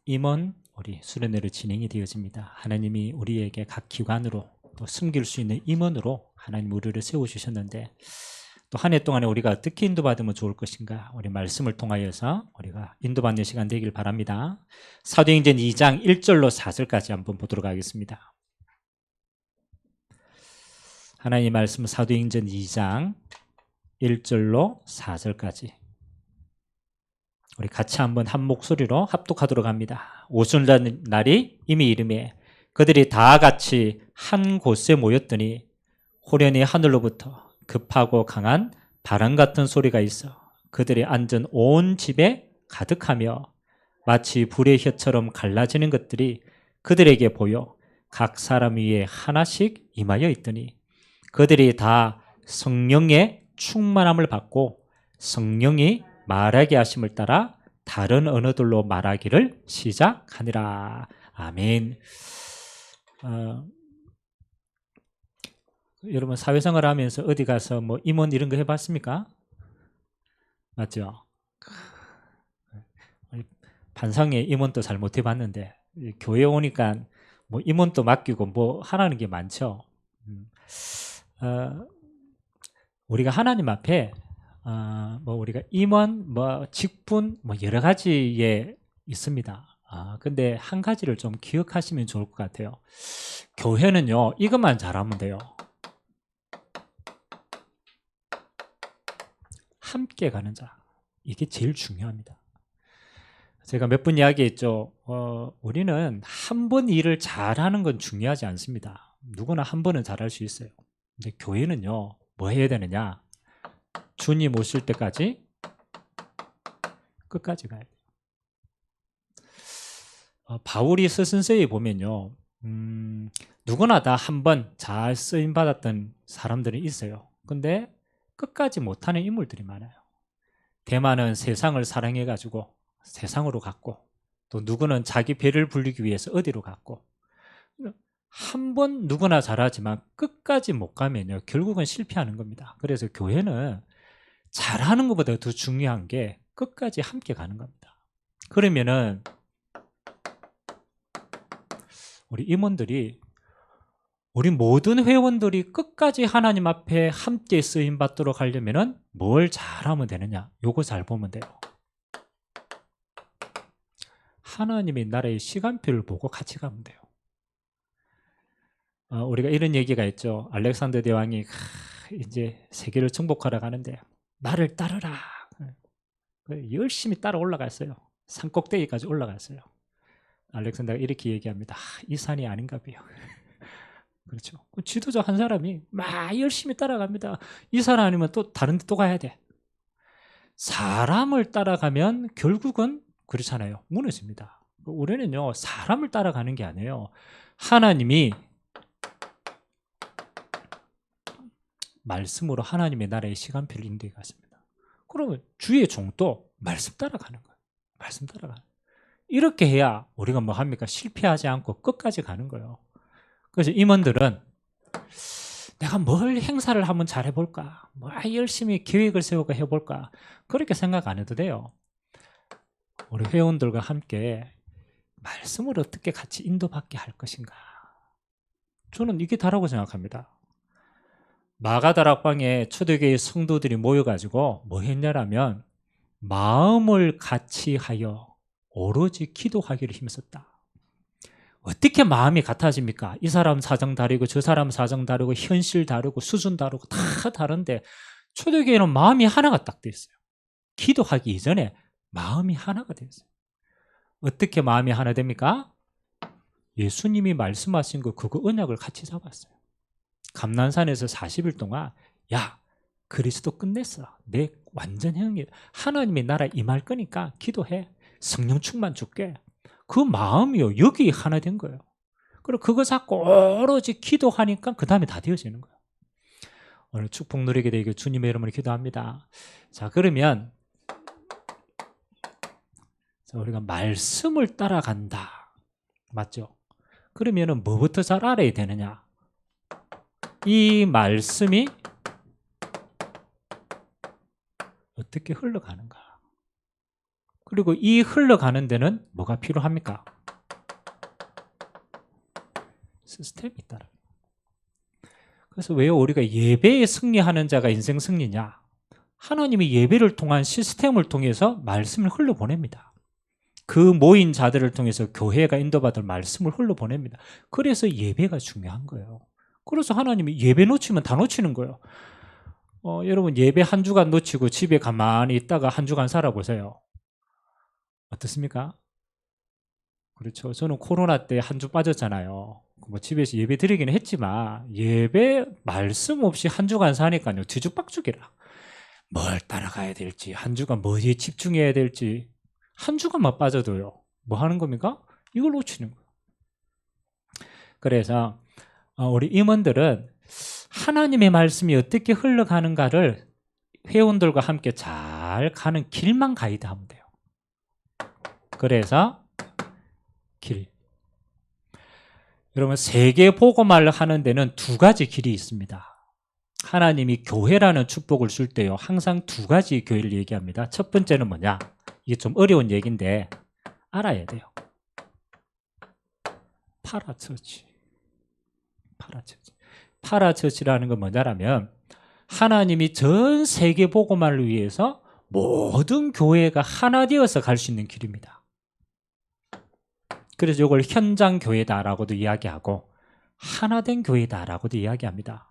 임원 우리 수련회로 진행이 되어집니다. 하나님이 우리에게 각 기관으로 또 섬길 수 있는 임원으로 하나님 우리를 세워주셨는데 또 한 해 동안에 우리가 어떻게 인도받으면 좋을 것인가, 우리 말씀을 통하여서 우리가 인도받는 시간 되길 바랍니다. 사도행전 2장 1절로 4절까지 한번 보도록 하겠습니다. 하나님의 말씀 사도행전 2장 1절로 4절까지 우리 같이 한번 한 목소리로 합독하도록 합니다. 오순절날이 이미 이르매 그들이 다 같이 한 곳에 모였더니 호련히 하늘로부터 급하고 강한 바람 같은 소리가 있어 그들이 앉은 온 집에 가득하며 마치 불의 혀처럼 갈라지는 것들이 그들에게 보여 각 사람 위에 하나씩 임하여 있더니 그들이 다 성령의 충만함을 받고 성령이 말하게 하심을 따라 다른 언어들로 말하기를 시작하니라. 아멘. 여러분 사회생활 하면서 어디 가서 뭐 임원 이런 거 해봤습니까? 맞죠? 반상회 임원도 잘 못 해봤는데 교회 오니까 뭐 임원도 맡기고 뭐 하라는 게 많죠. 우리가 하나님 앞에 뭐 우리가 임원, 뭐 직분, 뭐 여러 가지에 있습니다. 근데 한 가지를 좀 기억하시면 좋을 것 같아요. 교회는요, 이것만 잘하면 돼요. 함께 가는 자. 이게 제일 중요합니다. 제가 몇 번 이야기했죠. 우리는 한 번 일을 잘하는 건 중요하지 않습니다. 누구나 한 번은 잘할 수 있어요. 근데 교회는요, 뭐 해야 되느냐? 주님 오실 때까지 끝까지 가야 돼요. 바울이 서신서에 보면요, 누구나 다 한 번 잘 쓰임 받았던 사람들이 있어요. 근데 끝까지 못하는 인물들이 많아요. 대만은 세상을 사랑해가지고 세상으로 갔고, 또 누구는 자기 배를 불리기 위해서 어디로 갔고, 한 번 누구나 잘하지만 끝까지 못 가면요, 결국은 실패하는 겁니다. 그래서 교회는 잘하는 것보다 더 중요한 게 끝까지 함께 가는 겁니다. 그러면은 우리 임원들이, 우리 모든 회원들이 끝까지 하나님 앞에 함께 쓰임 받도록 하려면은 뭘 잘하면 되느냐? 요거 잘 보면 돼요. 하나님의 나라의 시간표를 보고 같이 가면 돼요. 우리가 이런 얘기가 있죠. 알렉산더 대왕이 이제 세계를 정복하러 가는데 나를 따르라. 열심히 따라 올라갔어요. 산 꼭대기까지 올라갔어요. 알렉산더가 이렇게 얘기합니다. 이 산이 아닌가 봐요. 그렇죠. 지도자 한 사람이 막 열심히 따라갑니다. 이 산 아니면 또 다른 데 또 가야 돼. 사람을 따라가면 결국은 그렇잖아요. 무너집니다. 우리는요, 사람을 따라가는 게 아니에요. 하나님이 말씀으로 하나님의 나라의 시간표를 인도해 갔습니다. 그러면 주의 종도 말씀 따라가는 거예요. 말씀 따라가는 거예요. 이렇게 해야 우리가 뭐 합니까? 실패하지 않고 끝까지 가는 거예요. 그래서 임원들은 내가 뭘 행사를 한번 잘 해볼까? 뭐 열심히 계획을 세우고 해볼까? 그렇게 생각 안 해도 돼요. 우리 회원들과 함께 말씀을 어떻게 같이 인도받게 할 것인가? 저는 이게 다라고 생각합니다. 마가다락방에 초대교회 성도들이 모여가지고 뭐 했냐라면 마음을 같이 하여 오로지 기도하기를 힘썼다. 어떻게 마음이 같아집니까? 이 사람 사정 다르고 저 사람 사정 다르고 현실 다르고 수준 다르고 다 다른데 초대교회는 마음이 하나가 딱 돼 있어요. 기도하기 이전에 마음이 하나가 돼 있어요. 어떻게 마음이 하나 됩니까? 예수님이 말씀하신 거 그거 언약을 같이 잡았어요. 감난산에서 40일 동안 야 그리스도 끝냈어. 내 완전 형이 하나님의 나라 임할 거니까 기도해. 성령 충만 줄게. 그 마음이요 여기 하나 된 거예요. 그리고 그거 잡고 오로지 기도하니까 그 다음에 다 되어지는 거예요. 오늘 축복 누리게 되기를 주님의 이름으로 기도합니다. 자 그러면 우리가 말씀을 따라간다. 맞죠? 그러면은 뭐부터 잘 알아야 되느냐? 이 말씀이 어떻게 흘러가는가? 그리고 이 흘러가는 데는 뭐가 필요합니까? 시스템이 있다는 거예요. 그래서 왜 우리가 예배에 승리하는 자가 인생 승리냐? 하나님이 예배를 통한 시스템을 통해서 말씀을 흘러보냅니다. 그 모인 자들을 통해서 교회가 인도받을 말씀을 흘러보냅니다. 그래서 예배가 중요한 거예요. 그래서 하나님이 예배 놓치면 다 놓치는 거예요. 여러분 예배 한 주간 놓치고 집에 가만히 있다가 한 주간 살아보세요. 어떻습니까? 그렇죠. 저는 코로나 때 한 주 빠졌잖아요. 뭐 집에서 예배 드리기는 했지만 예배 말씀 없이 한 주간 사니까요. 뒤죽박죽이라. 뭘 따라가야 될지, 한 주간 뭐에 집중해야 될지 한 주간만 빠져도요. 뭐 하는 겁니까? 이걸 놓치는 거예요. 그래서 우리 임원들은 하나님의 말씀이 어떻게 흘러가는가를 회원들과 함께 잘 가는 길만 가이드하면 돼요. 그래서 길. 여러분 세계 복음화를 하는 데는 두 가지 길이 있습니다. 하나님이 교회라는 축복을 줄 때요. 항상 두 가지 교회를 얘기합니다. 첫 번째는 뭐냐? 이게 좀 어려운 얘기인데 알아야 돼요. 파라처치. 파라처치라는 건 뭐냐면 하나님이 전 세계 복음화를 위해서 모든 교회가 하나 되어서 갈 수 있는 길입니다. 그래서 이걸 현장 교회다라고도 이야기하고 하나된 교회다라고도 이야기합니다.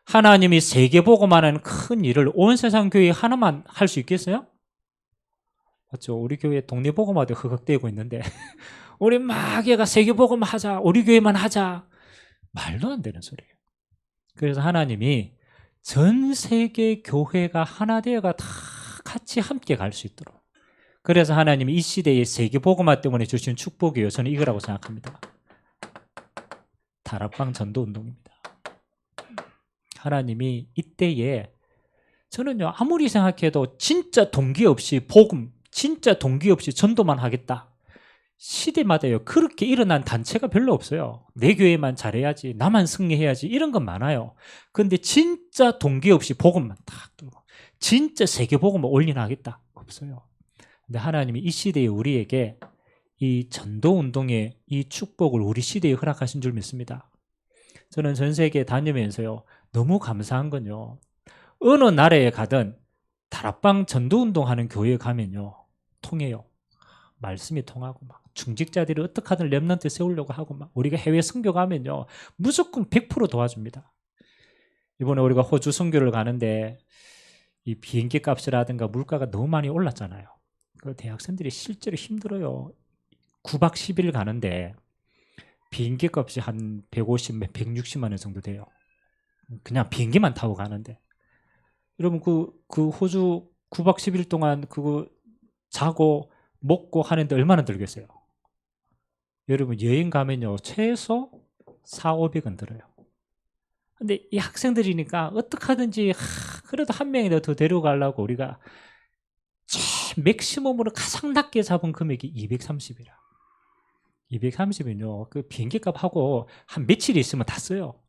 하나님이 세계 복음화라는 큰 일을 온 세상 교회 하나만 할 수 있겠어요? 맞죠? 우리 교회 동네 복음화도 흑흑대고 있는데 우리 막 얘가 세계 복음화 하자, 우리 교회만 하자, 말도 안 되는 소리예요. 그래서 하나님이 전 세계 교회가 하나 되어가 다 같이 함께 갈 수 있도록, 그래서 하나님이 이 시대의 세계 복음화 때문에 주신 축복이에요. 저는 이거라고 생각합니다. 다락방 전도 운동입니다. 하나님이 이때에 저는요 아무리 생각해도 진짜 동기 없이 복음, 진짜 동기 없이 전도만 하겠다. 시대마다요 그렇게 일어난 단체가 별로 없어요. 내 교회만 잘해야지, 나만 승리해야지, 이런 건 많아요. 그런데 진짜 동기 없이 복음만 딱 들고 진짜 세계 복음을 올인하겠다 없어요. 근데 하나님이 이 시대에 우리에게 이 전도 운동의 이 축복을 우리 시대에 허락하신 줄 믿습니다. 저는 전 세계 다니면서요 너무 감사한 건요, 어느 나라에 가든 다락방 전도 운동하는 교회에 가면요 통해요. 말씀이 통하고 막 중직자들이 어떻게 하든 렘넌트 세우려고 하고 막 우리가 해외 선교 가면요 무조건 100% 도와줍니다. 이번에 우리가 호주 선교를 가는데 이 비행기 값이라든가 물가가 너무 많이 올랐잖아요. 그 대학생들이 실제로 힘들어요. 9박 10일 가는데 비행기 값이 한 150만 160만 원 정도 돼요. 그냥 비행기만 타고 가는데. 여러분 그 호주 9박 10일 동안 그거 자고 먹고 하는데 얼마나 들겠어요? 여러분 여행 가면요 최소 4,500원 들어요. 근데 이 학생들이니까 어떻게 하든지 그래도 한 명이라도 더 데려가려고 우리가 맥시멈으로 가장 낮게 잡은 금액이 230이라. 230이면요 그 비행기 값하고 한 며칠 있으면 다 써요.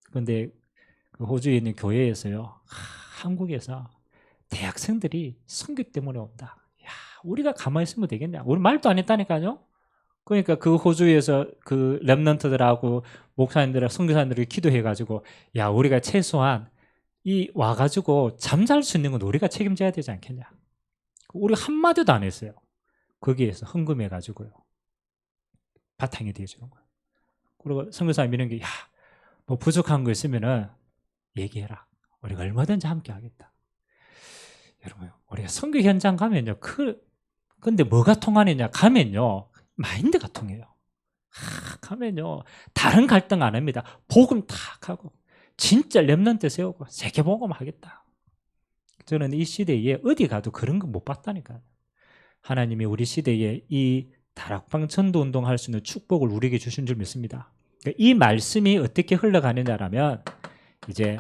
그런데 그 호주에 있는 교회에서요 한국에서 대학생들이 선교 때문에 온다. 야, 우리가 가만히 있으면 되겠냐? 우리 말도 안 했다니까요. 그러니까 그 호주에서 그 렘넌트들하고 목사님들하고 선교사님들이 기도해가지고 야 우리가 최소한 이 와가지고 잠잘 수 있는 건 우리가 책임져야 되지 않겠냐. 우리 한마디도 안 했어요. 거기에서 헌금해가지고요 바탕이 되어주는 거예요. 그리고 선교사님 이런 게 야 뭐 부족한 거 있으면은 얘기해라. 우리가 얼마든지 함께 하겠다. 여러분 우리가 선교 현장 가면요 근데 뭐가 통하느냐 가면요 마인드가 통해요. 가면요 다른 갈등 안 합니다. 복음 탁 하고 진짜 렘넌트 세우고 세계 복음 하겠다. 저는 이 시대에 어디 가도 그런 거 못 봤다니까요. 하나님이 우리 시대에 이 다락방 전도 운동할 수 있는 축복을 우리에게 주신 줄 믿습니다. 이 말씀이 어떻게 흘러가느냐라면 이제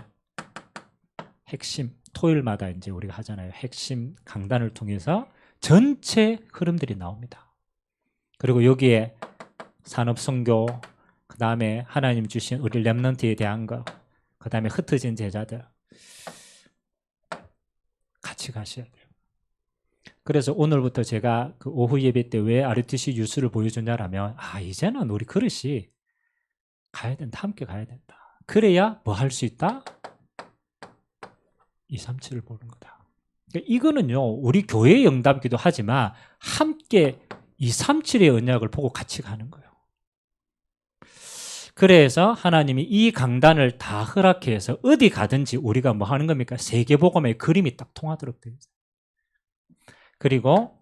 핵심 토요일마다 이제 우리가 하잖아요. 핵심 강단을 통해서 전체 흐름들이 나옵니다. 그리고 여기에 산업 선교, 그 다음에 하나님 주신 우리 렘넌트에 대한 거, 그 다음에 흩어진 제자들 같이 가셔야 돼요. 그래서 오늘부터 제가 그 오후 예배 때 왜 RUTC 뉴스를 보여주냐라면, 이제는 우리 그릇이 가야 된다. 함께 가야 된다. 그래야 뭐 할 수 있다? 237을 보는 거다. 그러니까 이거는요, 우리 교회의 응답이기도 하지만 함께 237의 언약을 보고 같이 가는 거예요. 그래서 하나님이 이 강단을 다 허락해서 어디 가든지 우리가 뭐 하는 겁니까? 세계복음의 그림이 딱 통하도록 되어 있어요. 그리고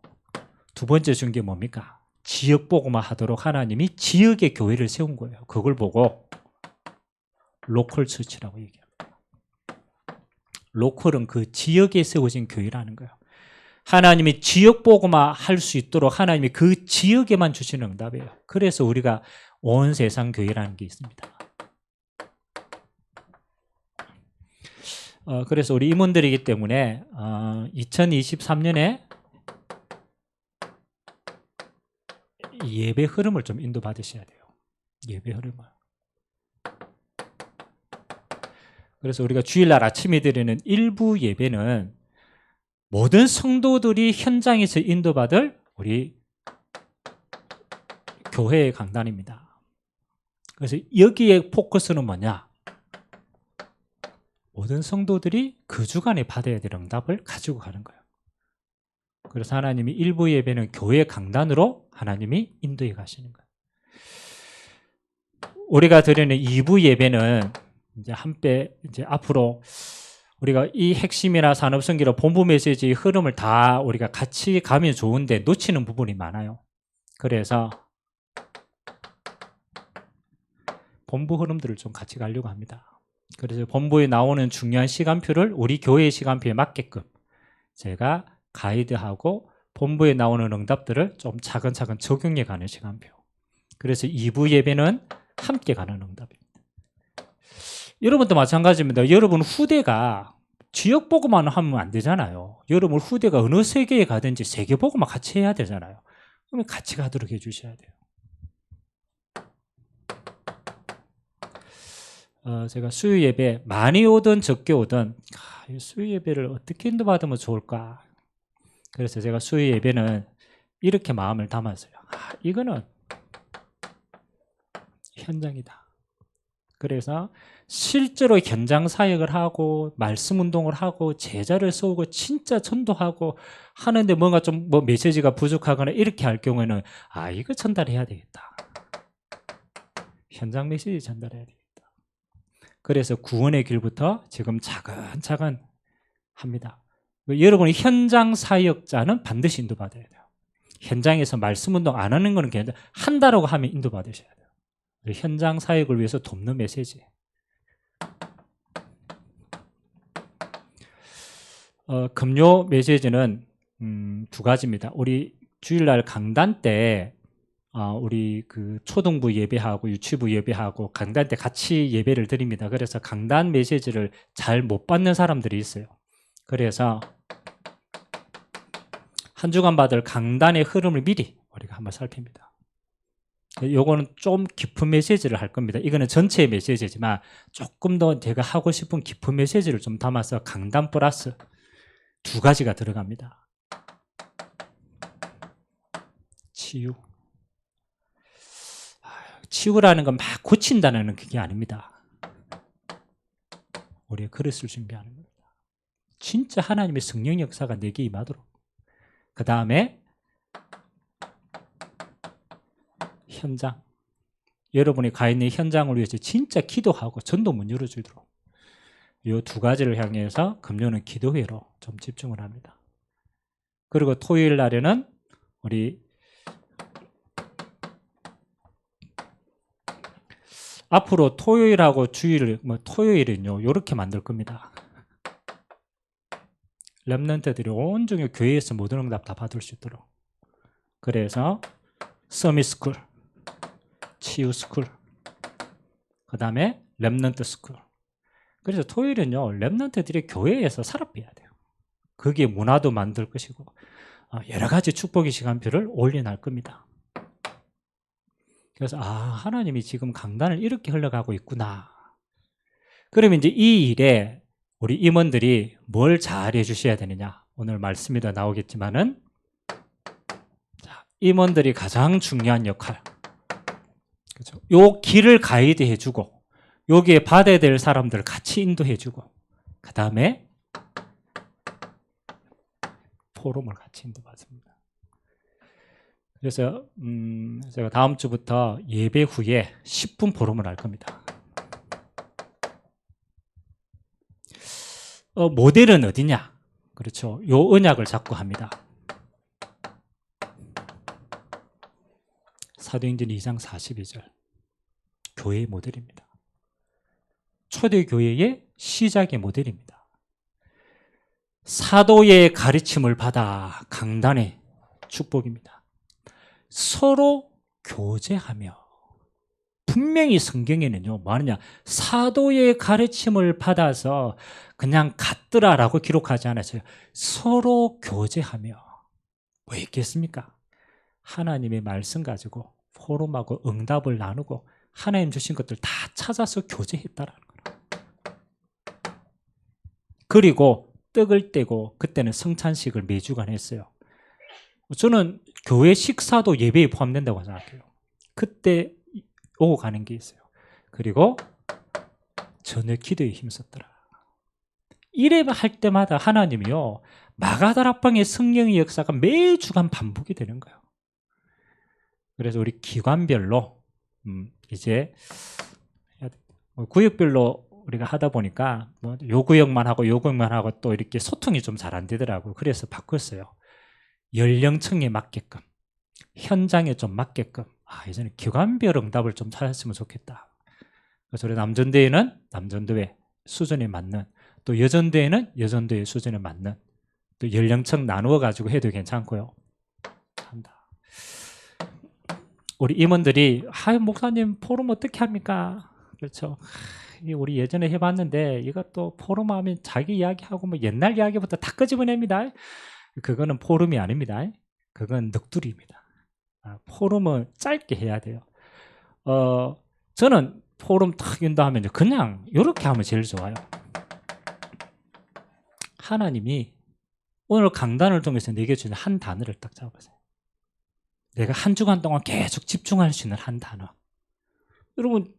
두 번째 준 게 뭡니까? 지역복음화 하도록 하나님이 지역의 교회를 세운 거예요. 그걸 보고 로컬 처치라고 얘기합니다. 로컬은 그 지역에 세워진 교회라는 거예요. 하나님이 지역복음화 할 수 있도록 하나님이 그 지역에만 주시는 응답이에요. 그래서 우리가 온 세상 교회라는 게 있습니다. 그래서 우리 임원들이기 때문에 2023년에 예배 흐름을 좀 인도받으셔야 돼요. 예배 흐름을. 그래서 우리가 주일날 아침에 드리는 일부 예배는 모든 성도들이 현장에서 인도받을 우리 교회의 강단입니다. 그래서 여기에 포커스는 뭐냐? 모든 성도들이 그 주간에 받아야 될 응답을 가지고 가는 거예요. 그래서 하나님이 일부 예배는 교회 강단으로 하나님이 인도해 가시는 거예요. 우리가 드리는 2부 예배는 이제 이제 앞으로 우리가 이 핵심이나 산업선교로 본부 메시지의 흐름을 다 우리가 같이 가면 좋은데 놓치는 부분이 많아요. 그래서 본부 흐름들을 좀 같이 가려고 합니다. 그래서 본부에 나오는 중요한 시간표를 우리 교회의 시간표에 맞게끔 제가 가이드하고 본부에 나오는 응답들을 좀 차근차근 적용해 가는 시간표. 그래서 2부 예배는 함께 가는 응답입니다. 여러분도 마찬가지입니다. 여러분 후대가 지역 보고만 하면 안 되잖아요. 여러분 후대가 어느 세계에 가든지 세계 보고만 같이 해야 되잖아요. 그러면 같이 가도록 해주셔야 돼요. 제가 수요 예배 많이 오든 적게 오든 수요 예배를 어떻게 인도받으면 좋을까? 그래서 제가 수요 예배는 이렇게 마음을 담았어요. 이거는 현장이다. 그래서 실제로 현장 사역을 하고 말씀 운동을 하고 제자를 세우고 진짜 전도하고 하는데 뭔가 좀 뭐 메시지가 부족하거나 이렇게 할 경우에는 이거 전달해야 되겠다. 현장 메시지 전달해야 되겠다. 그래서 구원의 길부터 지금 차근차근 합니다. 여러분이 현장 사역자는 반드시 인도받아야 돼요. 현장에서 말씀 운동 안 하는 거는 괜찮아요. 한다라고 하면 인도받으셔야 돼요. 현장 사역을 위해서 돕는 메시지. 금요 메시지는 두 가지입니다. 우리 주일날 강단 때 우리 그 초등부 예배하고 유치부 예배하고 강단 때 같이 예배를 드립니다. 그래서 강단 메시지를 잘 못 받는 사람들이 있어요. 그래서 한 주간 받을 강단의 흐름을 미리 우리가 한번 살핍니다. 요거는 좀 깊은 메시지를 할 겁니다. 이거는 전체의 메시지지만 조금 더 제가 하고 싶은 깊은 메시지를 좀 담아서 강단 플러스 두 가지가 들어갑니다. 치유라는 건 막 고친다는 그게 아닙니다. 우리의 그릇을 준비하는 겁니다. 진짜 하나님의 성령 역사가 내게 임하도록. 그 다음에 현장. 여러분이 가 있는 현장을 위해서 진짜 기도하고 전도 문 열어주도록. 이 두 가지를 향해서 금요는 기도회로 좀 집중을 합니다. 그리고 토요일 날에는 우리 앞으로 토요일하고 주일을 토요일은요 이렇게 만들 겁니다. 렘넌트들이 온종일 교회에서 모든 응답 다 받을 수 있도록. 그래서 서밋스쿨, 치유스쿨, 그 다음에 렘넌트 스쿨. 그래서 토요일은요 렘넌트들이 교회에서 살아봐야 돼요. 거기에 문화도 만들 것이고 여러 가지 축복의 시간표를 올려놓을 겁니다. 그래서 하나님이 지금 강단을 이렇게 흘러가고 있구나. 그러면 이제 이 일에 우리 임원들이 뭘 잘해 주셔야 되느냐. 오늘 말씀에도 나오겠지만은 임원들이 가장 중요한 역할. 그렇죠? 요 길을 가이드 해주고 여기에 받아야 될 사람들 같이 인도해주고 그 다음에 포럼을 같이 인도받습니다. 그래서 제가 다음 주부터 예배 후에 10분 포럼을 할 겁니다. 모델은 어디냐? 그렇죠. 요 언약을 잡고 합니다. 사도행전 2장 42절. 교회의 모델입니다. 초대교회의 시작의 모델입니다. 사도의 가르침을 받아 강단의 축복입니다. 서로 교제하며 분명히 성경에는요 뭐하느냐 사도의 가르침을 받아서 그냥 갔더라라고 기록하지 않았어요. 서로 교제하며 뭐 있겠습니까? 하나님의 말씀 가지고 포럼하고 응답을 나누고 하나님 주신 것들 다 찾아서 교제했다라는 거예요. 그리고 떡을 떼고 그때는 성찬식을 매주간 했어요. 저는 교회 식사도 예배에 포함된다고 생각해요. 그때 오고 가는 게 있어요. 그리고 저녁 기도에 힘썼더라. 이래 할 때마다 하나님이요 마가다락방의 성령의 역사가 매주간 반복이 되는 거예요. 그래서 우리 기관별로 이제 구역별로 우리가 하다 보니까 뭐 요 구역만 하고 요 구역만 하고 또 이렇게 소통이 좀 잘 안 되더라고요. 그래서 바꿨어요. 연령층에 맞게끔 현장에 좀 맞게끔 예전에 기관별 응답을 좀 찾았으면 좋겠다. 그래서 우리 남전대회는 남전대회 수준에 맞는 또 여전대회는 여전대회 수준에 맞는 또 연령층 나누어 가지고 해도 괜찮고요. 한다. 우리 임원들이 목사님 포럼 어떻게 합니까? 그렇죠. 우리 예전에 해봤는데 이것도 포럼 하면 자기 이야기하고 뭐 옛날 이야기부터 다 끄집어냅니다. 그거는 포럼이 아닙니다. 그건 넋두리입니다. 포럼은 짧게 해야 돼요. 저는 포럼 탁 인도하면 그냥 이렇게 하면 제일 좋아요. 하나님이 오늘 강단을 통해서 내게 주는 한 단어를 딱 잡아보세요. 내가 한 주간 동안 계속 집중할 수 있는 한 단어. 여러분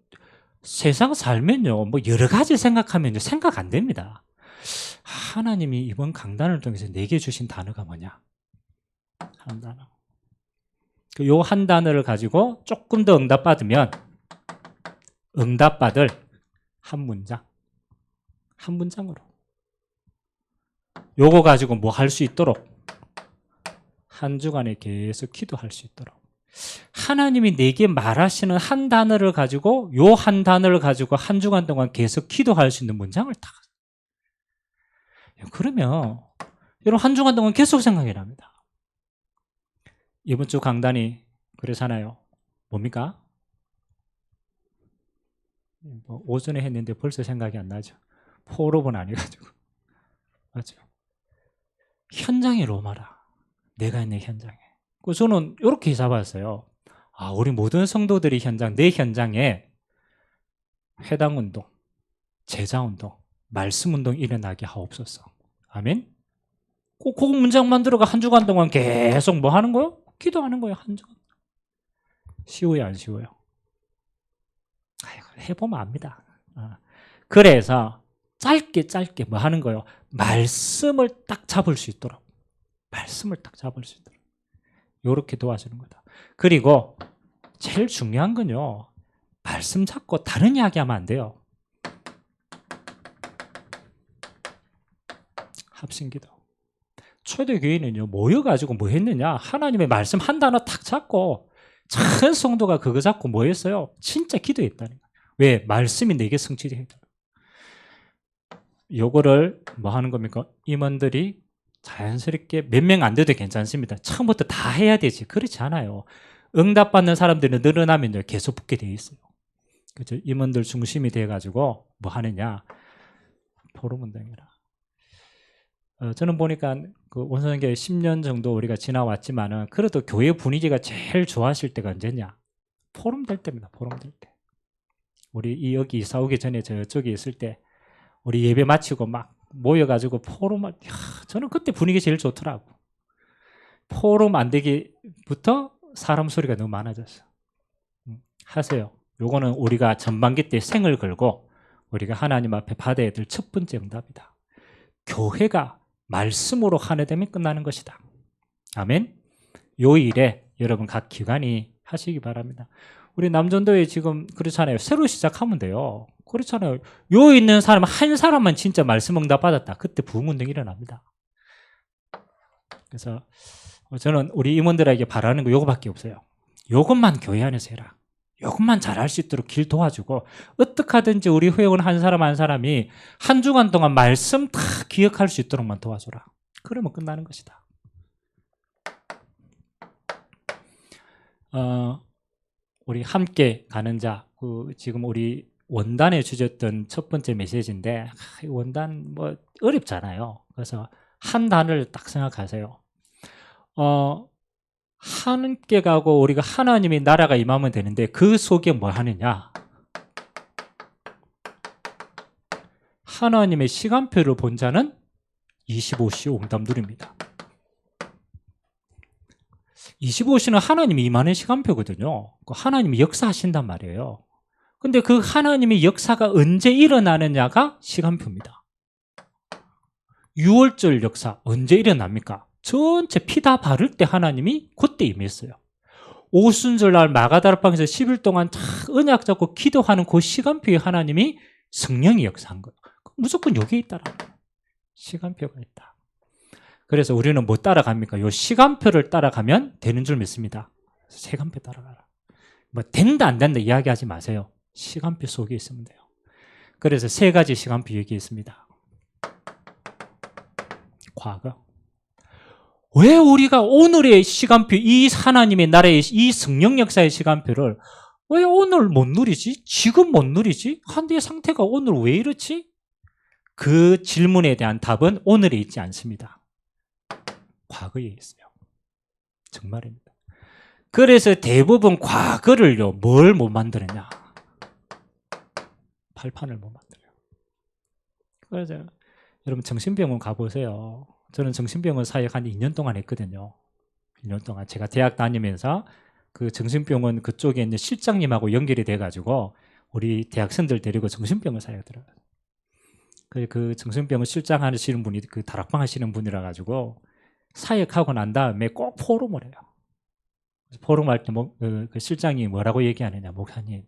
세상 살면요 뭐 여러 가지 생각하면 생각 안 됩니다. 하나님이 이번 강단을 통해서 내게 주신 단어가 뭐냐? 한 단어. 요 한 단어를 가지고 조금 더 응답받으면 응답받을 한 문장. 한 문장으로. 요거 가지고 뭐 할 수 있도록 한 주간에 계속 기도할 수 있도록 하나님이 내게 말하시는 한 단어를 가지고 요 한 단어를 가지고 한 주간 동안 계속 기도할 수 있는 문장을 딱 그러면 여러분 한 주간 동안 계속 생각이 납니다. 이번 주 강단이 그러잖아요. 뭡니까? 뭐 오전에 했는데 벌써 생각이 안 나죠. 포럼은 아니가지고. 맞죠? 현장에 로마라. 내가 있는 현장에. 저는 이렇게 잡았어요. 우리 모든 성도들이 내 현장에 회당운동, 제자운동, 말씀운동 일어나게 하옵소서. 아멘? 그 문장만 들어가 한 주간 동안 계속 뭐 하는 거요? 기도하는 거예요. 한 주간. 쉬워요, 안 쉬워요? 해보면 압니다. 그래서 짧게 뭐 하는 거예요? 말씀을 딱 잡을 수 있도록. 말씀을 딱 잡을 수 있도록. 이렇게 도와주는 거다. 그리고 제일 중요한 건요. 말씀 잡고 다른 이야기하면 안 돼요. 합심기도. 초대교회는요. 모여가지고 뭐 했느냐. 하나님의 말씀 한 단어 탁 잡고 전 성도가 그거 잡고 뭐 했어요? 진짜 기도했다는 거예요. 왜? 말씀이 내게 성취되었다. 요거를 뭐 하는 겁니까? 임원들이 자연스럽게 몇 명 안 돼도 괜찮습니다. 처음부터 다 해야 되지. 그렇지 않아요. 응답받는 사람들은 늘어나면 계속 붙게 되어 있어요. 그렇죠? 임원들 중심이 돼가지고 뭐 하느냐? 포럼운동이라. 저는 보니까 그 온선교회 10년 정도 우리가 지나왔지만은 그래도 교회 분위기가 제일 좋아하실 때가 언제냐? 포럼 될 때입니다. 포럼 될 때. 우리 여기 이사 오기 전에 저쪽에 있을 때 우리 예배 마치고 막 모여가지고 포럼을 저는 그때 분위기 제일 좋더라고. 포럼 안 되기부터 사람 소리가 너무 많아졌어. 하세요. 요거는 우리가 전반기 때 생을 걸고 우리가 하나님 앞에 받아야 될 첫 번째 응답이다. 교회가 말씀으로 한 해 되면 끝나는 것이다. 아멘. 요 일에 여러분 각 기관이 하시기 바랍니다. 우리 남전도에 지금 그렇잖아요. 새로 시작하면 돼요. 그렇잖아요. 요 있는 사람 한 사람만 진짜 말씀 응답 받았다. 그때 부흥운동이 일어납니다. 그래서 저는 우리 임원들에게 바라는 거 요거밖에 없어요. 요것만 교회 안에서 해라. 요것만 잘할 수 있도록 길 도와주고 어떻게 하든지 우리 회원 한 사람 한 사람이 한 주간 동안 말씀 다 기억할 수 있도록만 도와줘라. 그러면 끝나는 것이다. 우리 함께 가는 자, 지금 우리 원단에 주셨던 첫 번째 메시지인데 원단 뭐 어렵잖아요. 그래서 한 단을 딱 생각하세요. 함께 가고 우리가 하나님의 나라가 임하면 되는데 그 속에 뭐 하느냐? 하나님의 시간표를 본 자는 25시 옹담 누립니다. 25시는 하나님이 임하는 시간표거든요. 하나님이 역사하신단 말이에요. 근데 그 하나님의 역사가 언제 일어나느냐가 시간표입니다. 6월절 역사 언제 일어납니까? 전체 피 다 바를 때 하나님이 그때 임했어요. 오순절날 마가다락방에서 10일 동안 다 언약 잡고 기도하는 그 시간표에 하나님이 성령이 역사한 거예요. 무조건 여기에 있다라는 거예요. 시간표가 있다. 그래서 우리는 뭐 따라갑니까? 요 시간표를 따라가면 되는 줄 믿습니다. 시간표 따라가라. 뭐 된다 안 된다 이야기하지 마세요. 시간표 속에 있으면 돼요. 그래서 세 가지 시간표 얘기했습니다. 과거. 왜 우리가 오늘의 시간표, 이 하나님의 나라의 이 성령 역사의 시간표를 왜 오늘 못 누리지? 지금 못 누리지? 한대의 상태가 오늘 왜 이렇지? 그 질문에 대한 답은 오늘에 있지 않습니다. 과거에 있어요. 정말입니다. 그래서 대부분 과거를요, 뭘 못 만들었냐? 발판을 못 만들어요. 그래서 여러분 정신병원 가보세요. 저는 정신병원 사역 한 2년 동안 했거든요. 2년 동안 제가 대학 다니면서 그 정신병원 그쪽에 있는 실장님하고 연결이 돼가지고 우리 대학생들 데리고 정신병원 사역 들어가요. 그 정신병원 실장 하시는 분이 그 다락방 하시는 분이라 가지고 사역하고 난 다음에 꼭 포럼을 해요. 포럼할 때 그 실장이 뭐라고 얘기하느냐, 목사님.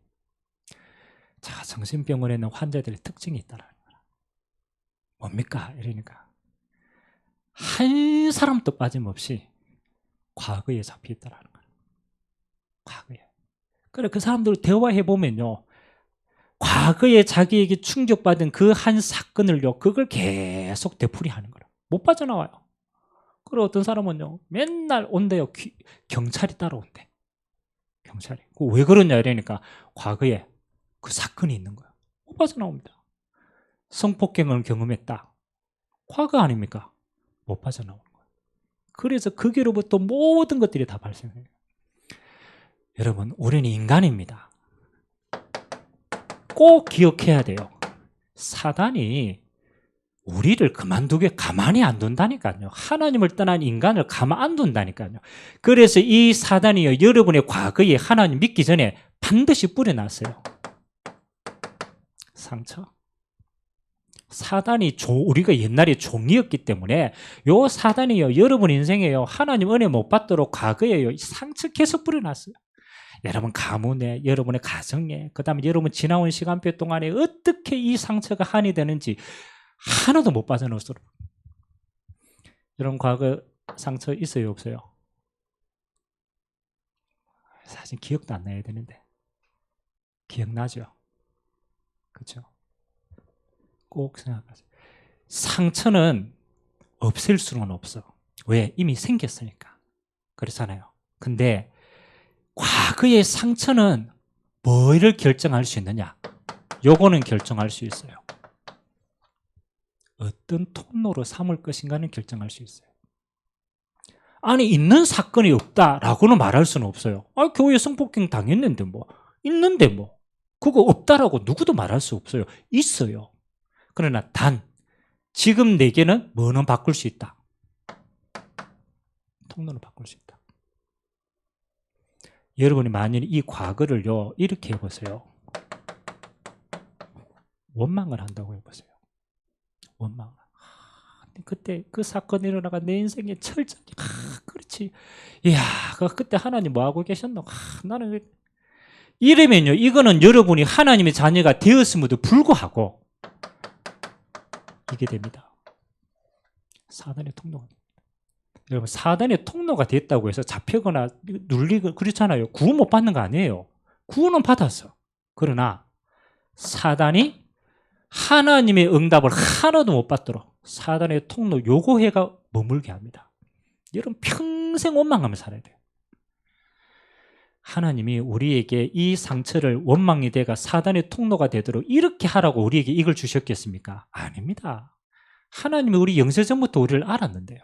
자, 정신병원에는 환자들의 특징이 있다라는 거야. 뭡니까? 이러니까 한 사람도 빠짐없이 과거에 잡혀 있다라는 거야. 과거에. 그래 그 사람들 대화해 보면요, 과거에 자기에게 충격받은 그 한 사건을요, 그걸 계속 되풀이하는 거라. 못 빠져나와요. 그리고 어떤 사람은요, 맨날 온대요. 경찰이 따라온대. 경찰이. 왜 그러냐 이러니까 과거에 그 사건이 있는 거야. 못 빠져나옵니다. 성폭행을 경험했다. 과거 아닙니까? 못 빠져나오는 거야. 그래서 거기로부터 모든 것들이 다 발생해요. 여러분, 우리는 인간입니다. 꼭 기억해야 돼요. 사단이 우리를 그만두게 가만히 안 둔다니까요. 하나님을 떠난 인간을 가만 안 둔다니까요. 그래서 이 사단이요, 여러분의 과거에 하나님 믿기 전에 반드시 뿌려놨어요. 상처. 사단이 우리가 옛날에 종이었기 때문에 요 사단이요, 여러분 인생에요, 하나님 은혜 못 받도록 과거에요, 상처 계속 뿌려놨어요. 여러분 가문에, 여러분의 가정에, 그 다음에 여러분 지나온 시간표 동안에 어떻게 이 상처가 한이 되는지 하나도 못 빠져나오도록. 여러분 과거 상처 있어요, 없어요? 사실 기억도 안 나야 되는데 기억나죠? 그렇죠? 꼭 생각하세요. 상처는 없앨 수는 없어. 왜? 이미 생겼으니까. 그렇잖아요. 근데 과거의 상처는 뭐를 결정할 수 있느냐? 요거는 결정할 수 있어요. 어떤 통로로 삼을 것인가는 결정할 수 있어요. 아니, 있는 사건이 없다라고는 말할 수는 없어요. 아, 교회 성폭행 당했는데 뭐, 있는데 뭐, 그거 없다라고 누구도 말할 수 없어요. 있어요. 그러나 지금 내게는 뭐는 바꿀 수 있다. 통로는 바꿀 수 있다. 여러분이 만일 이 과거를요 이렇게 해보세요. 원망을 한다고 해보세요. 원망. 그때 그 사건이 일어나가 내 인생에 철저히 그렇지. 이야, 그때 하나님 뭐 하고 계셨노? 나는 이러면요, 이거는 여러분이 하나님의 자녀가 되었음에도 불구하고 이게 됩니다. 사단의 통로가 됩니다. 여러분, 사단의 통로가 됐다고 해서 잡히거나 눌리고 그렇잖아요. 구원 못 받는 거 아니에요. 구원은 받았어. 그러나 사단이 하나님의 응답을 하나도 못 받도록 사단의 통로 요고해가 머물게 합니다. 여러분 평생 원망하며 살아야 돼요. 하나님이 우리에게 이 상처를 원망이 돼가 사단의 통로가 되도록 이렇게 하라고 우리에게 이걸 주셨겠습니까? 아닙니다. 하나님이 우리 영세전부터 우리를 알았는데요.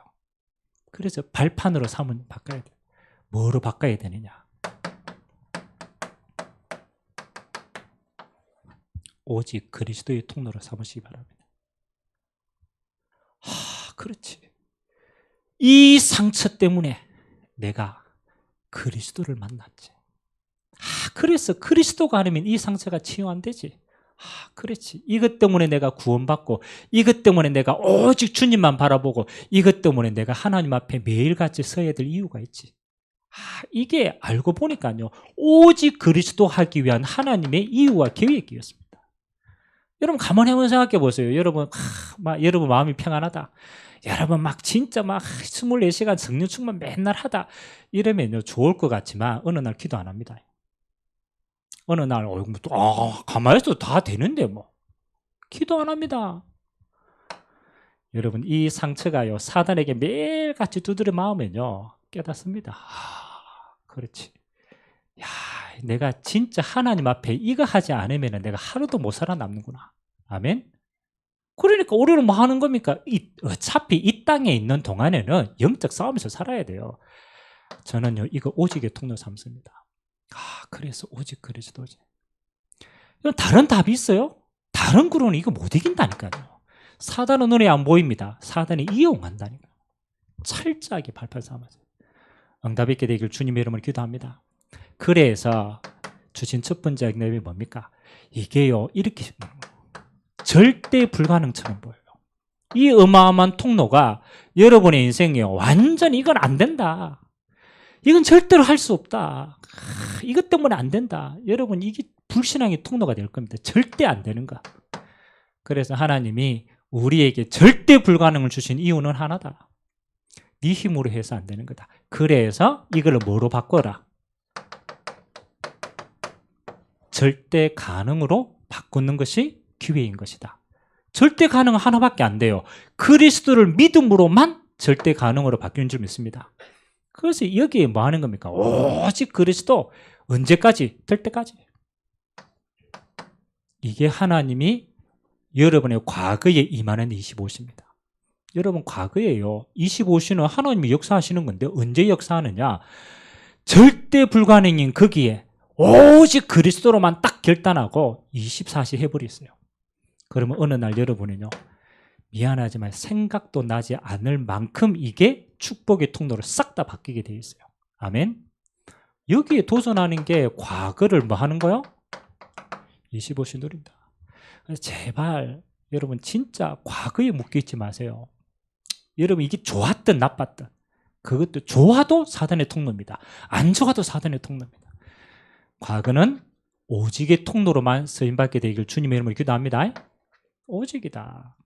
그래서 발판으로 삼은 바꿔야 돼요. 뭐로 바꿔야 되느냐? 오직 그리스도의 통로로 삼으시기 바랍니다. 그렇지. 이 상처 때문에 내가 그리스도를 만났지. 그래서 그리스도가 아니면 이 상처가 치유 안 되지. 그렇지. 이것 때문에 내가 구원받고, 이것 때문에 내가 오직 주님만 바라보고, 이것 때문에 내가 하나님 앞에 매일같이 서야 될 이유가 있지. 이게 알고 보니까요, 오직 그리스도 하기 위한 하나님의 이유와 계획이었습니다. 여러분 가만히 한번 생각해 보세요. 여러분 여러분 마음이 평안하다. 여러분 막 진짜 막 24시간 성령 충만 맨날 하다. 이러면요 좋을 것 같지만 어느 날 기도 안 합니다. 어느 날 가만히 있어도 다 되는데 뭐 기도 안 합니다. 여러분 이 상처가요 사단에게 매일같이 두드려 마으면요 깨닫습니다. 그렇지. 야, 내가 진짜 하나님 앞에 이거 하지 않으면 내가 하루도 못 살아남는구나. 아멘. 그러니까 우리는 뭐 하는 겁니까? 어차피 이 땅에 있는 동안에는 영적 싸움에서 살아야 돼요. 저는요 이거 오직의 통로 삼습니다. 그래서 오직 그리스도지. 다른 답이 있어요? 다른 구로는 이거 못 이긴다니까요. 사단은 눈에 안 보입니다. 사단이 이용한다니까요. 철저하게 발판 삼아서 응답 있게 되길 주님의 이름으로 기도합니다. 그래서 주신 첫 번째 응답이 뭡니까? 이게요 이렇게 절대 불가능처럼 보여요. 이 어마어마한 통로가 여러분의 인생에 완전히 이건 안 된다. 이건 절대로 할 수 없다. 이것 때문에 안 된다. 여러분 이게 불신앙의 통로가 될 겁니다. 절대 안 되는 거. 그래서 하나님이 우리에게 절대 불가능을 주신 이유는 하나다. 네 힘으로 해서 안 되는 거다. 그래서 이걸 뭐로 바꿔라? 절대 가능으로 바꾸는 것이 기회인 것이다. 절대 가능은 하나밖에 안 돼요. 그리스도를 믿음으로만 절대 가능으로 바뀌는 줄 믿습니다. 그래서 여기에 뭐 하는 겁니까? 오직 그리스도 언제까지? 될 때까지. 이게 하나님이 여러분의 과거에 임하는 25시입니다. 여러분 과거에요 25시는 하나님이 역사하시는 건데 언제 역사하느냐? 절대 불가능인 거기에 오직 그리스도로만 딱 결단하고 24시 해버렸어요. 그러면 어느 날 여러분은요 미안하지만 생각도 나지 않을 만큼 이게 축복의 통로로 싹 다 바뀌게 되어 있어요. 아멘. 여기에 도전하는 게 과거를 뭐 하는 거요? 25시 누린다. 제발 여러분 진짜 과거에 묶여있지 마세요. 여러분 이게 좋았든 나빴든 그것도 좋아도 사단의 통로입니다. 안 좋아도 사단의 통로입니다. 과거는 오직의 통로로만 쓰임받게 되길 주님의 이름으로 기도합니다. 오직이다.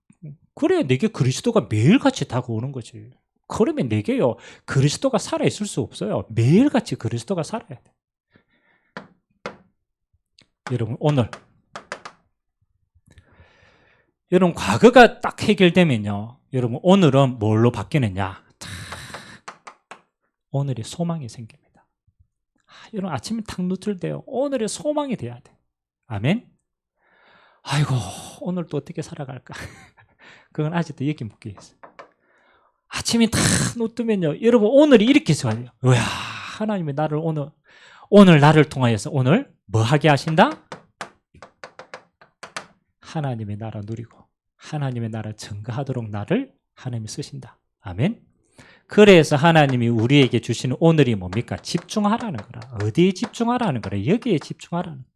그래야 내게 그리스도가 매일같이 다가오는 거지. 그러면 내게요 그리스도가 살아있을 수 없어요. 매일같이 그리스도가 살아야 돼. 여러분 오늘 여러분 과거가 딱 해결되면요 여러분 오늘은 뭘로 바뀌느냐? 오늘의 소망이 생깁니다. 여러분 아침에 탁 누출돼요. 오늘의 소망이 돼야 돼. 아멘. 아이고 오늘 또 어떻게 살아갈까? 그건 아직도 여기 묶여 있어요. 아침에 탁 눈뜨면요 여러분 오늘이 이렇게 좋아요. 이야 하나님이 나를 오늘 나를 통하여서 오늘 뭐 하게 하신다? 하나님의 나라 누리고 하나님의 나라 증거하도록 나를 하나님이 쓰신다. 아멘. 그래서 하나님이 우리에게 주시는 오늘이 뭡니까? 집중하라는 거라. 어디에 집중하라는 거라. 여기에 집중하라는 거라.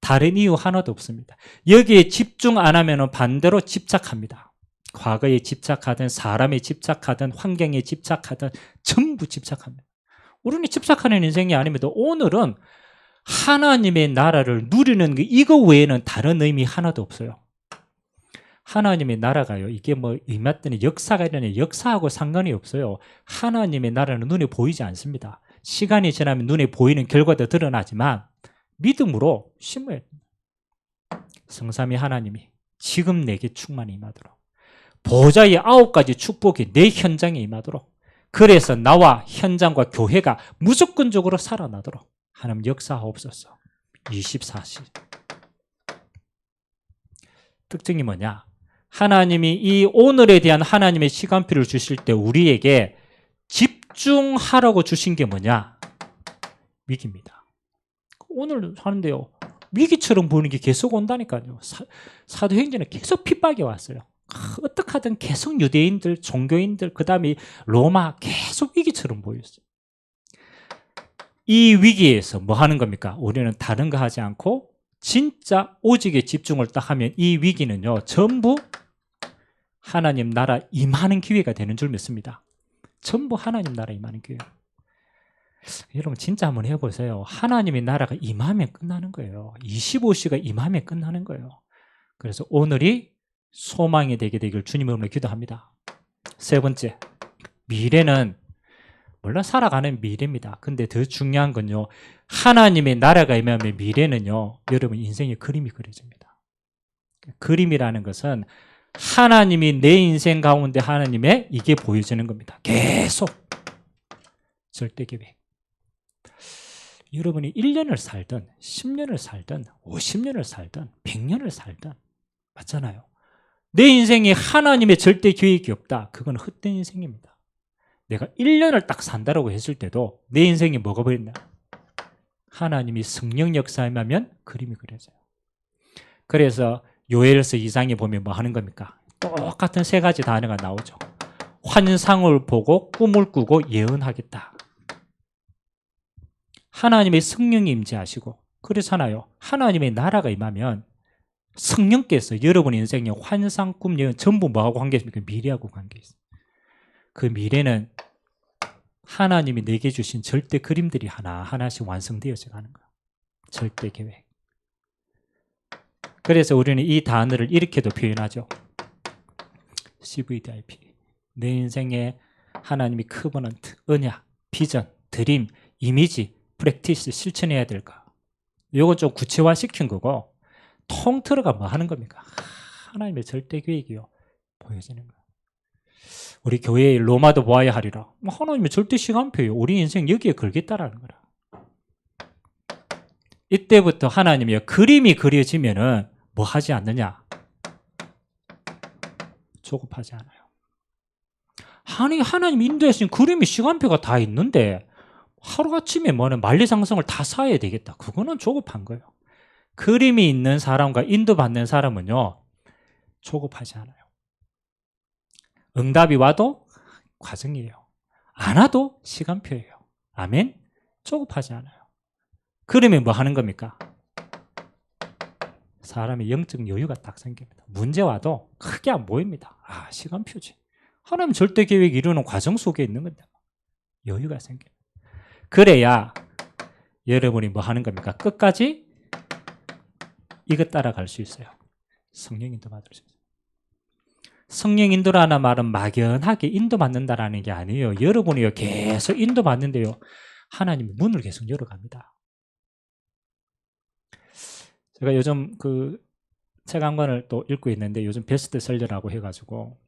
다른 이유 하나도 없습니다. 여기에 집중 안 하면 반대로 집착합니다. 과거에 집착하든 사람에 집착하든 환경에 집착하든 전부 집착합니다. 우리는 집착하는 인생이 아닙니다. 오늘은 하나님의 나라를 누리는 게 이거 외에는 다른 의미 하나도 없어요. 하나님의 나라가요. 이게 뭐 임했더니 역사가 일어나는 역사하고 상관이 없어요. 하나님의 나라는 눈에 보이지 않습니다. 시간이 지나면 눈에 보이는 결과도 드러나지만 믿음으로 심어야 됩니다. 성삼위 하나님이 지금 내게 충만히 임하도록 보좌의 9가지 축복이 내 현장에 임하도록 그래서 나와 현장과 교회가 무조건적으로 살아나도록 하나님 역사하옵소서. 24시 특징이 뭐냐? 하나님이 이 오늘에 대한 하나님의 시간표를 주실 때 우리에게 집중하라고 주신 게 뭐냐? 위기입니다. 오늘 하는데요. 위기처럼 보이는 게 계속 온다니까요. 사도행전에 계속 핍박이 왔어요. 어떻게 하든 계속 유대인들, 종교인들, 그 다음에 로마 계속 위기처럼 보였어요. 이 위기에서 뭐 하는 겁니까? 우리는 다른 거 하지 않고 진짜 오직에 집중을 딱 하면 이 위기는요 전부 하나님 나라 임하는 기회가 되는 줄 믿습니다. 전부 하나님 나라 임하는 기회. 여러분 진짜 한번 해보세요. 하나님의 나라가 임하면 끝나는 거예요. 25시가 임하면 끝나는 거예요. 그래서 오늘이 소망이 되게 되길 주님의 이름으로 기도합니다. 세 번째, 미래는 물론 살아가는 미래입니다. 근데 더 중요한 건요, 하나님의 나라가 임하면 미래는요, 여러분 인생의 그림이 그려집니다. 그림이라는 것은 하나님이 내 인생 가운데 하나님의 이게 보여지는 겁니다. 계속 절대계획. 여러분이 1년을 살든 10년을 살든 50년을 살든 100년을 살든 맞잖아요. 내 인생에 하나님의 절대 계획이 없다. 그건 헛된 인생입니다. 내가 1년을 딱 산다라고 했을 때도 내 인생이 뭐가 버렸나? 하나님이 성령 역사하면 그림이 그려져요. 그래서 요엘서 2장에 보면 뭐 하는 겁니까? 똑같은 세 가지 단어가 나오죠. 환상을 보고 꿈을 꾸고 예언하겠다. 하나님의 성령이 임재하시고 그렇잖아요. 하나님의 나라가 임하면 성령께서 여러분 인생에 환상, 꿈, 예언 전부 뭐하고 관계있습니까? 미래하고 관계있어요. 그 미래는 하나님이 내게 주신 절대 그림들이 하나하나씩 완성되어져 가는 거예요. 절대 계획. 그래서 우리는 이 단어를 이렇게도 표현하죠. CVDIP. 내 인생에 하나님이 커버넌트, 언약, 비전, 드림, 이미지, 프랙티스 실천해야 될까? 이건 좀 구체화시킨 거고 통틀어가 뭐 하는 겁니까? 하나님의 절대 계획이요. 보여지는 거예요. 우리 교회에 로마도 보아야 하리라. 하나님의 절대 시간표예요. 우리 인생 여기에 걸겠다라는 거라. 이때부터 하나님이 그림이 그려지면은 뭐 하지 않느냐? 조급하지 않아요. 아니 하나님 인도하신 그림이 시간표가 다 있는데 하루아침에 뭐는 만리장성을 다 쌓아야 되겠다. 그거는 조급한 거예요. 그림이 있는 사람과 인도받는 사람은요 조급하지 않아요. 응답이 와도 과정이에요. 안 와도 시간표예요. 아멘? 조급하지 않아요. 그러면 뭐 하는 겁니까? 사람의 영적 여유가 딱 생깁니다. 문제 와도 크게 안 보입니다. 아, 시간표지. 하나님 절대 계획 이루는 과정 속에 있는 건데 여유가 생깁니다. 그래야 여러분이 뭐 하는 겁니까? 끝까지 이거 따라갈 수 있어요. 성령 인도 받을 수 있어요. 성령 인도라는 말은 막연하게 인도받는다라는 게 아니에요. 여러분이요 계속 인도받는데요. 하나님이 문을 계속 열어갑니다. 제가 요즘 그 책 한 권을 또 읽고 있는데 요즘 베스트셀러라고 해가지고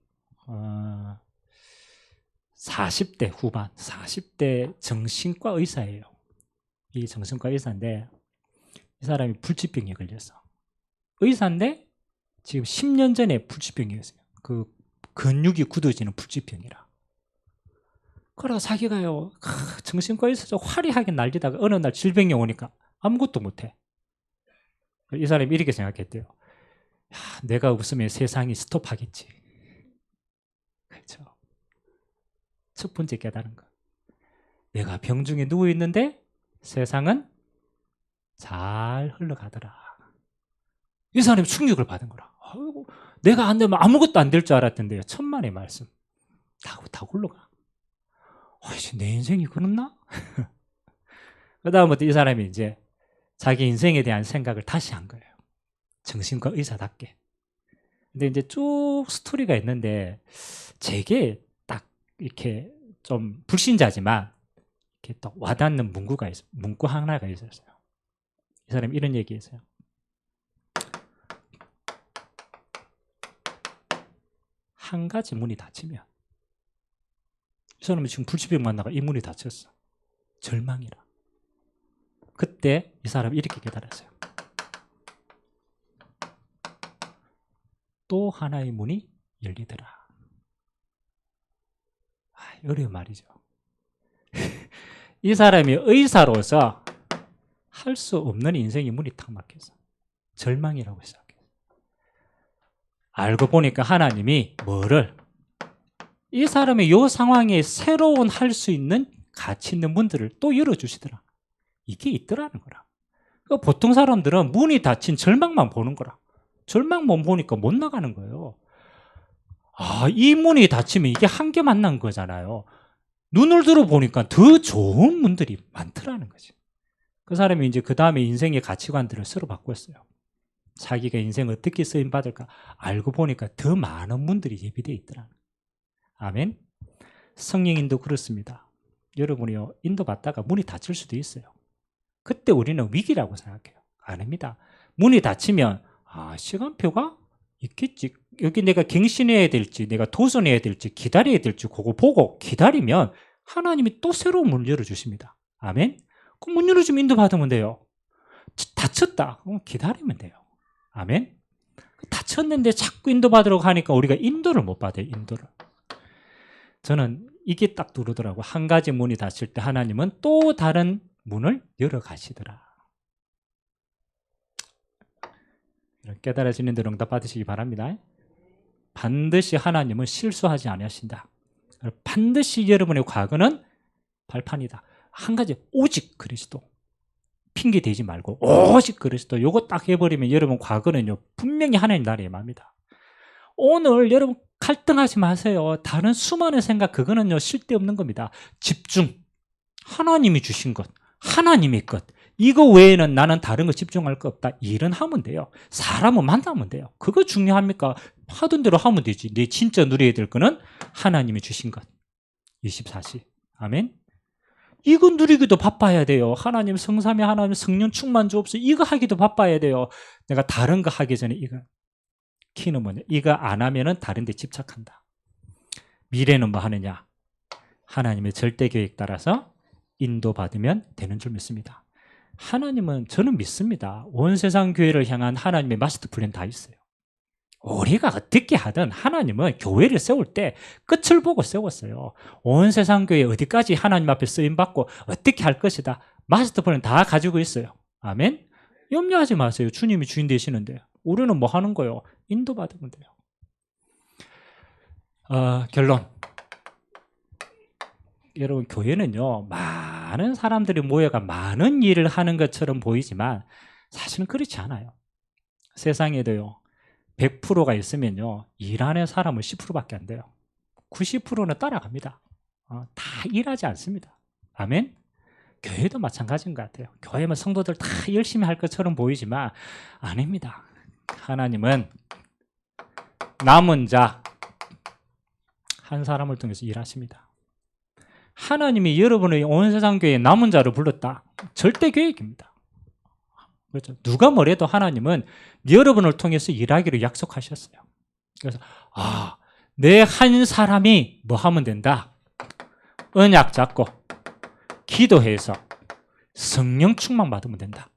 40대 후반, 40대 정신과 의사예요. 이 정신과 의사인데 이 사람이 불치병에 걸렸어. 의사인데 지금 10년 전에 불치병이었어요. 그 근육이 굳어지는 불치병이라. 그래서 자기가요 정신과 의사죠. 화려하게 날리다가 어느 날 질병이 오니까 아무것도 못해. 이 사람이 이렇게 생각했대요. 야, 내가 없으면 세상이 스톱하겠지. 그렇죠. 첫 번째 깨달은 거. 내가 병중에 누워있는데 세상은 잘 흘러가더라. 이 사람이 충격을 받은 거라. 아이고, 내가 안 되면 아무것도 안 될 줄 알았던데요. 천만의 말씀. 다 굴러가. 내 인생이 그렇나? 그 다음부터 이 사람이 이제 자기 인생에 대한 생각을 다시 한 거예요. 정신과 의사답게. 근데 이제 쭉 스토리가 있는데 제게 딱 이렇게 좀 불신자지만 이렇게 딱 와닿는 문구 하나가 있었어요. 이 사람이 이런 얘기했어요. 한 가지 문이 닫히면, 이 사람은 지금 불치병 만나가 이 문이 닫혔어. 절망이라. 그때 이 사람이 이렇게 깨달았어요. 또 하나의 문이 열리더라. 어려운 말이죠. 이 사람이 의사로서 할 수 없는 인생의 문이 탁 막혔어. 절망이라고 생각해요. 알고 보니까 하나님이 뭐를, 이 사람의 이 상황에 새로운 할 수 있는 가치 있는 문들을 또 열어주시더라. 이게 있더라는 거라. 그러니까 보통 사람들은 문이 닫힌 절망만 보는 거라. 절망만 보니까 못 나가는 거예요. 이 문이 닫히면 이게 한계 만난 거잖아요. 눈을 들어보니까 더 좋은 문들이 많더라는 거지. 그 사람이 이제 그 다음에 인생의 가치관들을 서로 바꿨어요. 자기가 인생 어떻게 쓰임받을까 알고 보니까 더 많은 문들이 예비되어 있더라는 거예요. 아멘. 성령인도 그렇습니다. 여러분이요, 인도받다가 문이 닫힐 수도 있어요. 그때 우리는 위기라고 생각해요. 아닙니다. 문이 닫히면 시간표가 있겠지. 여기 내가 갱신해야 될지, 내가 도전해야 될지, 기다려야 될지 그거 보고 기다리면 하나님이 또 새로운 문을 열어주십니다. 아멘. 그 문 열어주면 인도받으면 돼요. 닫혔다. 기다리면 돼요. 아멘. 닫혔는데 자꾸 인도받으러 가니까 우리가 인도를 못 받아요. 인도를. 저는 이게 딱 들어오더라고요. 한 가지 문이 닫힐 때 하나님은 또 다른 문을 열어 가시더라. 깨달아지는 대로 응답 받으시기 바랍니다. 반드시 하나님은 실수하지 않으신다. 반드시 여러분의 과거는 발판이다. 한 가지, 오직 그리스도. 핑계 대지 말고 오직 그리스도. 요거 딱 해버리면 여러분 과거는요 분명히 하나님 나라에 맙니다. 오늘 여러분 갈등하지 마세요. 다른 수많은 생각 그거는요 쓸데없는 겁니다. 집중. 하나님이 주신 것, 하나님의 것, 이거 외에는 나는 다른 거 집중할 거 없다. 일은 하면 돼요. 사람은 만나면 돼요. 그거 중요합니까? 하던 대로 하면 되지. 내 진짜 누려야 될 거는 하나님이 주신 것. 24시. 아멘. 이거 누리기도 바빠야 돼요. 하나님 성삼위 하나님 성령 충만 주옵소서. 이거 하기도 바빠야 돼요. 내가 다른 거 하기 전에 이거. 키는 뭐냐? 이거 안 하면은 다른 데 집착한다. 미래는 뭐 하느냐? 하나님의 절대 계획 따라서 인도받으면 되는 줄 믿습니다. 하나님은 저는 믿습니다. 온 세상 교회를 향한 하나님의 마스터 플랜 다 있어요. 우리가 어떻게 하든 하나님은 교회를 세울 때 끝을 보고 세웠어요. 온 세상 교회 어디까지 하나님 앞에 쓰임받고 어떻게 할 것이다. 마스터 플랜 다 가지고 있어요. 아멘. 염려하지 마세요. 주님이 주인 되시는데. 우리는 뭐 하는 거예요? 인도받으면 돼요. 결론. 여러분 교회는요 많은 사람들이 모여가 많은 일을 하는 것처럼 보이지만 사실은 그렇지 않아요. 세상에도요 100%가 있으면요 일하는 사람은 10%밖에 안 돼요. 90%는 따라갑니다. 다 일하지 않습니다. 아멘. 교회도 마찬가지인 것 같아요. 교회면 성도들 다 열심히 할 것처럼 보이지만 아닙니다. 하나님은 남은 자 한 사람을 통해서 일하십니다. 하나님이 여러분의 온 세상 교회에 남은 자를 불렀다. 절대 계획입니다. 그렇죠? 누가 뭐래도 하나님은 여러분을 통해서 일하기로 약속하셨어요. 그래서 내 한 사람이 뭐 하면 된다? 언약 잡고 기도해서 성령 충만 받으면 된다.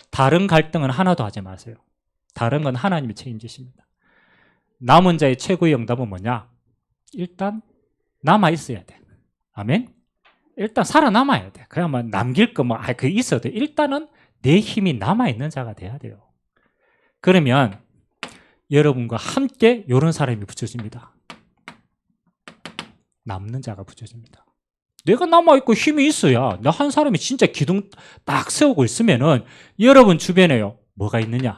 다른 갈등은 하나도 하지 마세요. 다른 건 하나님이 책임지십니다. 남은 자의 최고의 응답은 뭐냐? 일단 남아 있어야 돼. 아멘. 일단 살아남아야 돼. 그냥 뭐 남길 거 그 있어도 일단은 내 힘이 남아 있는 자가 돼야 돼요. 그러면 여러분과 함께 이런 사람이 붙여집니다. 남는 자가 붙여집니다. 내가 남아있고 힘이 있어야, 나 한 사람이 진짜 기둥 딱 세우고 있으면은 여러분 주변에요, 뭐가 있느냐?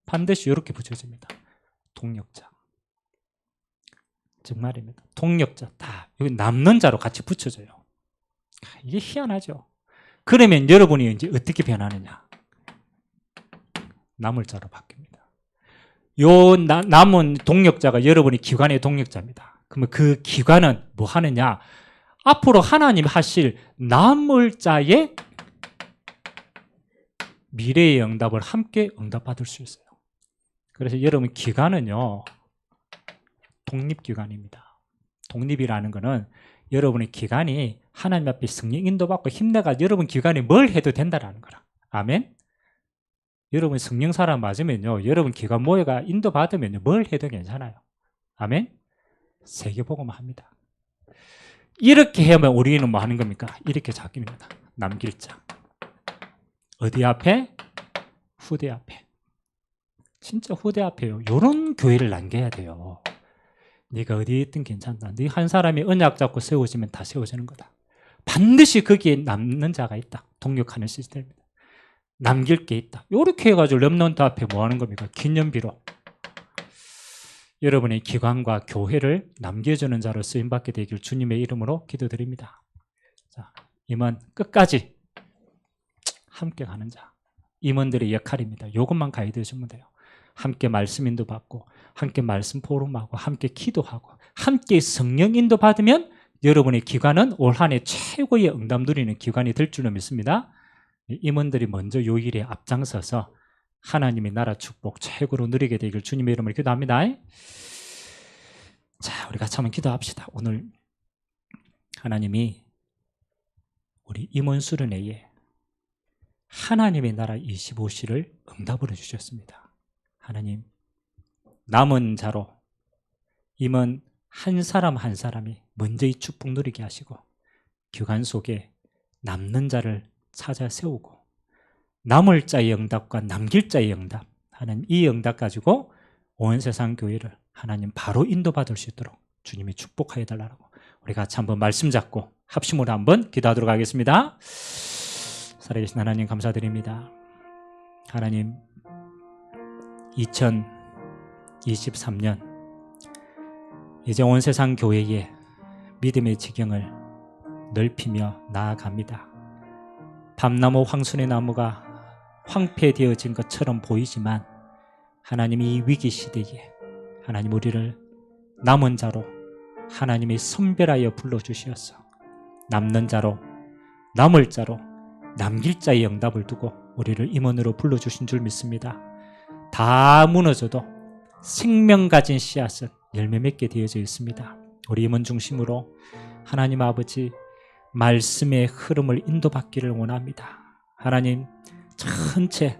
반드시 이렇게 붙여집니다. 동력자. 정말입니다. 동력자 다 여기 남는 자로 같이 붙여져요. 이게 희한하죠. 그러면 여러분이 이제 어떻게 변하느냐? 남을 자로 바뀝니다. 요 남은 동력자가 여러분의 기관의 동력자입니다. 그러면 그 기관은 뭐 하느냐? 앞으로 하나님 하실 남을 자의 미래의 응답을 함께 응답받을 수 있어요. 그래서 여러분 기관은요, 독립기관입니다. 독립이라는 것은 여러분의 기관이 하나님 앞에 성령 인도받고 힘내가 여러분 기관이 뭘 해도 된다라는 거라. 아멘? 여러분 성령 사람 맞으면요, 여러분 기관 모여가 인도받으면요, 뭘 해도 괜찮아요. 아멘? 세계복음을 합니다. 이렇게 하면 우리는 뭐 하는 겁니까? 이렇게 잡힙니다. 남길 자. 어디 앞에? 후대 앞에. 진짜 후대 앞에요. 이런 교회를 남겨야 돼요. 네가 어디에 있든 괜찮다. 네 한 사람이 언약 잡고 세워지면 다 세워지는 거다. 반드시 거기에 남는 자가 있다. 동력하는 시스템입니다. 남길 게 있다. 이렇게 해가지고 렘넌트 앞에 뭐 하는 겁니까? 기념비로 여러분의 기관과 교회를 남겨주는 자로 쓰임받게 되길 주님의 이름으로 기도드립니다. 자, 임원 끝까지 함께 가는 자, 임원들의 역할입니다. 이것만 가이드 해주면 돼요. 함께 말씀 인도 받고, 함께 말씀 포럼하고, 함께 기도하고, 함께 성령 인도 받으면 여러분의 기관은 올 한 해 최고의 응답 누리는 기관이 될 줄로 믿습니다. 임원들이 먼저 요 일에 앞장서서 하나님의 나라 축복 최고로 누리게 되길 주님의 이름으로 기도합니다. 자, 우리 같이 한번 기도합시다. 오늘 하나님이 우리 임원 수련회에 하나님의 나라 25시를 응답으로 주셨습니다. 하나님, 남은 자로 임원 한 사람 한 사람이 먼저 이 축복 누리게 하시고 기관 속에 남는 자를 찾아 세우고 남을 자의 응답과 남길 자의 응답, 하나님 이 응답 가지고 온 세상 교회를 하나님 바로 인도받을 수 있도록 주님이 축복하여 달라고 우리 같이 한번 말씀 잡고 합심으로 한번 기도하도록 하겠습니다. 살아계신 하나님 감사드립니다. 하나님 2023년 이제 온 세상 교회에 믿음의 지경을 넓히며 나아갑니다. 밤나무 황순의 나무가 황폐되어진 것처럼 보이지만 하나님 이 위기 시대에 하나님 우리를 남은 자로 하나님이 선별하여 불러주시었어. 남는 자로, 남을 자로, 남길 자의 응답을 두고 우리를 임원으로 불러주신 줄 믿습니다. 다 무너져도 생명 가진 씨앗은 열매 맺게 되어져 있습니다. 우리 임원 중심으로 하나님 아버지 말씀의 흐름을 인도받기를 원합니다. 하나님 전체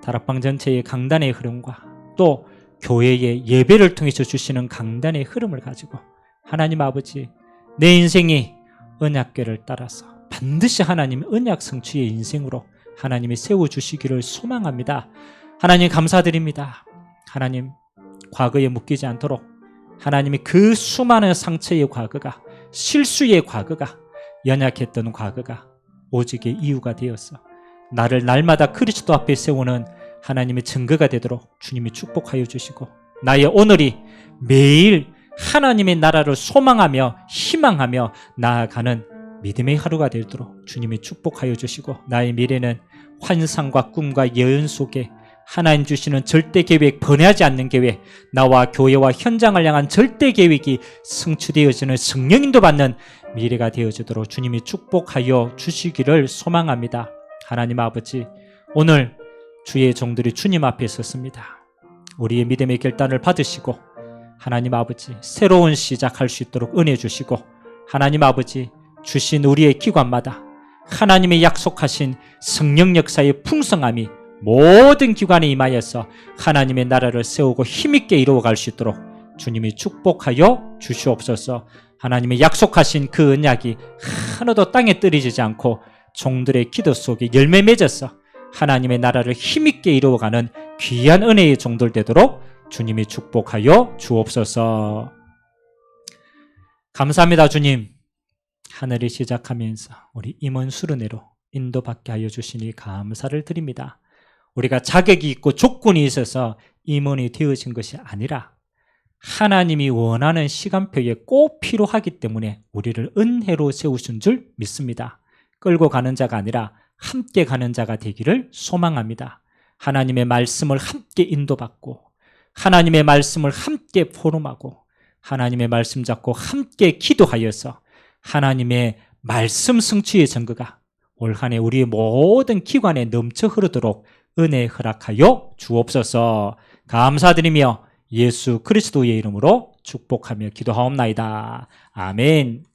다락방 전체의 강단의 흐름과 또 교회의 예배를 통해서 주시는 강단의 흐름을 가지고 하나님 아버지 내 인생이 언약궤를 따라서 반드시 하나님 언약 성취의 인생으로 하나님이 세워주시기를 소망합니다. 하나님 감사드립니다. 하나님 과거에 묶이지 않도록 하나님이 그 수많은 상처의 과거가 실수의 과거가 연약했던 과거가 오직의 이유가 되어서 나를 날마다 그리스도 앞에 세우는 하나님의 증거가 되도록 주님이 축복하여 주시고 나의 오늘이 매일 하나님의 나라를 소망하며 희망하며 나아가는 믿음의 하루가 되도록 주님이 축복하여 주시고 나의 미래는 환상과 꿈과 예언 속에 하나님 주시는 절대 계획, 번해하지 않는 계획, 나와 교회와 현장을 향한 절대 계획이 성취되어지는 성령 인도받는 미래가 되어지도록 주님이 축복하여 주시기를 소망합니다. 하나님 아버지, 오늘 주의 종들이 주님 앞에 섰습니다. 우리의 믿음의 결단을 받으시고 하나님 아버지 새로운 시작할 수 있도록 은혜 주시고 하나님 아버지 주신 우리의 기관마다 하나님의 약속하신 성령 역사의 풍성함이 모든 기관에 임하여서 하나님의 나라를 세우고 힘있게 이루어갈 수 있도록 주님이 축복하여 주시옵소서. 하나님의 약속하신 그 언약이 하나도 땅에 떨어지지 않고 종들의 기도 속에 열매 맺어서 하나님의 나라를 힘있게 이루어가는 귀한 은혜의 종들 되도록 주님이 축복하여 주옵소서. 감사합니다, 주님. 하늘이 시작하면서 우리 임원 수련회로 인도받게 하여 주시니 감사를 드립니다. 우리가 자격이 있고 조건이 있어서 임원이 되어진 것이 아니라 하나님이 원하는 시간표에 꼭 필요하기 때문에 우리를 은혜로 세우신 줄 믿습니다. 끌고 가는 자가 아니라 함께 가는 자가 되기를 소망합니다. 하나님의 말씀을 함께 인도받고 하나님의 말씀을 함께 포럼하고 하나님의 말씀 잡고 함께 기도하여서 하나님의 말씀 성취의 증거가 올 한 해 우리의 모든 기관에 넘쳐 흐르도록 은혜 허락하여 주옵소서. 감사드리며 예수 그리스도의 이름으로 축복하며 기도하옵나이다. 아멘.